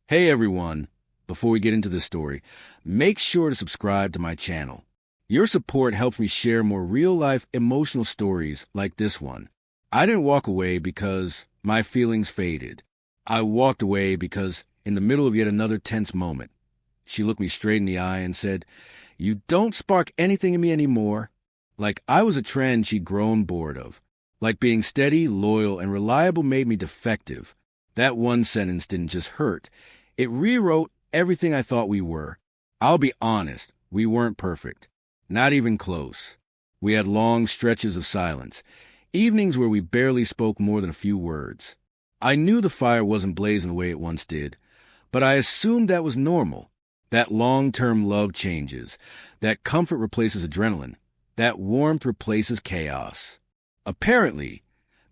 Hey everyone! Before we get into this story, make sure to subscribe to my channel. Your support helps me share more real-life emotional stories like this one. I didn't walk away because my feelings faded. I walked away because, in the middle of yet another tense moment, she looked me straight in the eye and said, "You don't spark anything in me anymore." Like I was a trend she'd grown bored of. Like being steady, loyal, and reliable made me defective. That one sentence didn't just hurt. It rewrote everything I thought we were. I'll be honest, we weren't perfect. Not even close. We had long stretches of silence, evenings where we barely spoke more than a few words. I knew the fire wasn't blazing the way it once did, but I assumed that was normal. That long-term love changes, that comfort replaces adrenaline, that warmth replaces chaos. Apparently,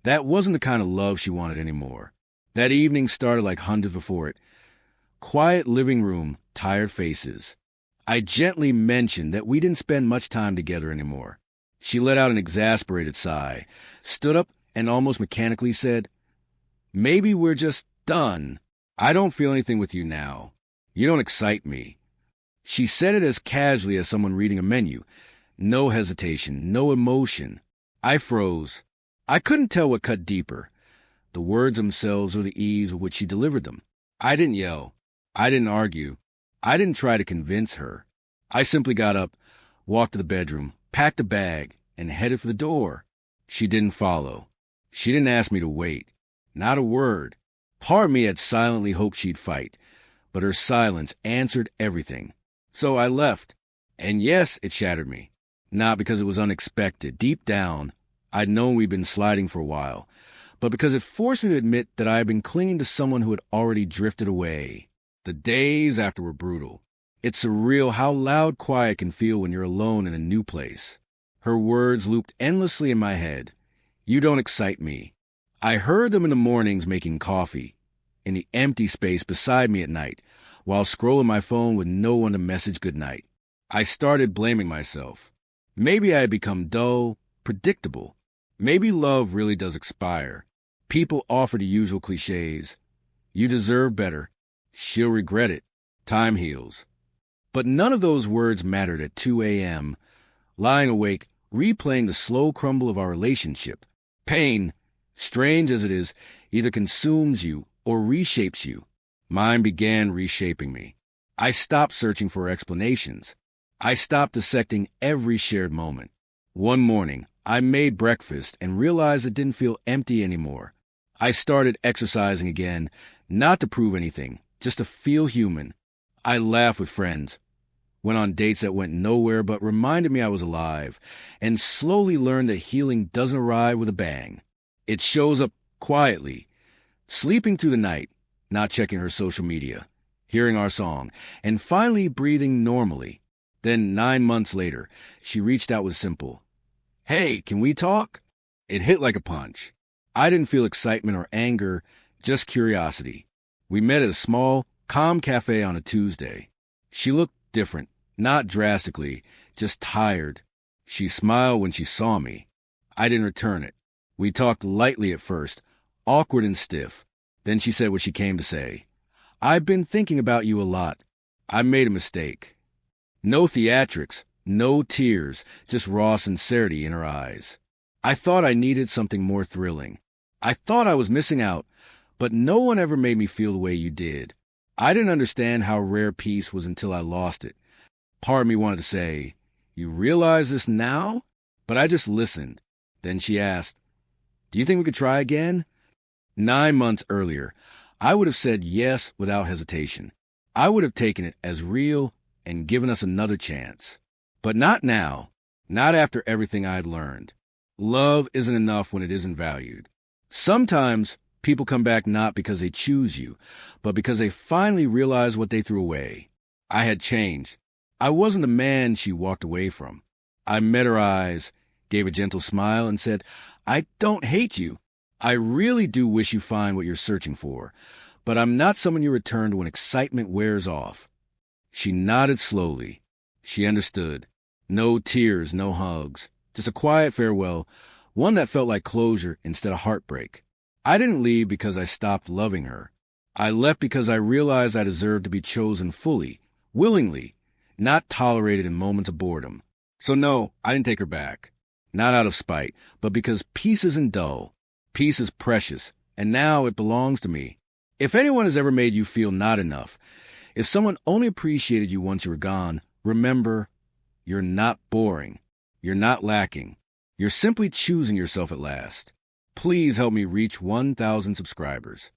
that wasn't the kind of love she wanted anymore. That evening started like hundreds before it. Quiet living room, tired faces. I gently mentioned that we didn't spend much time together anymore. She let out an exasperated sigh, stood up, and almost mechanically said, "Maybe we're just done. I don't feel anything with you now. You don't excite me." She said it as casually as someone reading a menu. No hesitation, no emotion. I froze. I couldn't tell what cut deeper, the words themselves or the ease with which she delivered them. I didn't yell. I didn't argue. I didn't try to convince her. I simply got up, walked to the bedroom, packed a bag, and headed for the door. She didn't follow. She didn't ask me to wait. Not a word. Part of me had silently hoped she'd fight, but her silence answered everything. So I left. And yes, it shattered me. Not because it was unexpected. Deep down, I'd known we'd been sliding for a while, but because it forced me to admit that I had been clinging to someone who had already drifted away. The days after were brutal. It's surreal how loud quiet can feel when you're alone in a new place. Her words looped endlessly in my head. "You don't excite me." I heard them in the mornings making coffee, in the empty space beside me at night, while scrolling my phone with no one to message goodnight. I started blaming myself. Maybe I had become dull, predictable. Maybe love really does expire. People offer the usual cliches. You deserve better. She'll regret it. Time heals. But none of those words mattered at 2 a.m., lying awake, replaying the slow crumble of our relationship. Pain, strange as it is, either consumes you or reshapes you. Mine began reshaping me. I stopped searching for explanations. I stopped dissecting every shared moment. One morning, I made breakfast and realized it didn't feel empty anymore. I started exercising again, not to prove anything, just to feel human. I laughed with friends, went on dates that went nowhere but reminded me I was alive, and slowly learned that healing doesn't arrive with a bang. It shows up quietly, sleeping through the night, not checking her social media, hearing our song, and finally breathing normally. Then 9 months later, she reached out with simple, "Hey, can we talk?" It hit like a punch. I didn't feel excitement or anger, just curiosity. We met at a small, calm cafe on a Tuesday. She looked different, not drastically, just tired. She smiled when she saw me. I didn't return it. We talked lightly at first, awkward and stiff. Then she said what she came to say. "I've been thinking about you a lot. I made a mistake." No theatrics, no tears, just raw sincerity in her eyes. I thought I needed something more thrilling. I thought I was missing out, but no one ever made me feel the way you did. I didn't understand how rare peace was until I lost it. Part of me wanted to say, "You realize this now?" But I just listened. Then she asked, "Do you think we could try again?" 9 months earlier, I would have said yes without hesitation. I would have taken it as real and given us another chance. But not now, not after everything I had learned. Love isn't enough when it isn't valued. Sometimes people come back not because they choose you, but because they finally realize what they threw away. I had changed. I wasn't the man she walked away from. I met her eyes, gave a gentle smile, and said, "I don't hate you. I really do wish you find what you're searching for, but I'm not someone you return to when excitement wears off." She nodded slowly. She understood. No tears, no hugs. Just a quiet farewell, one that felt like closure instead of heartbreak. I didn't leave because I stopped loving her. I left because I realized I deserved to be chosen fully, willingly, not tolerated in moments of boredom. So no, I didn't take her back. Not out of spite, but because peace isn't dull. Peace is precious, and now it belongs to me. If anyone has ever made you feel not enough, if someone only appreciated you once you were gone, remember, you're not boring. You're not lacking. You're simply choosing yourself at last. Please help me reach 1,000 subscribers.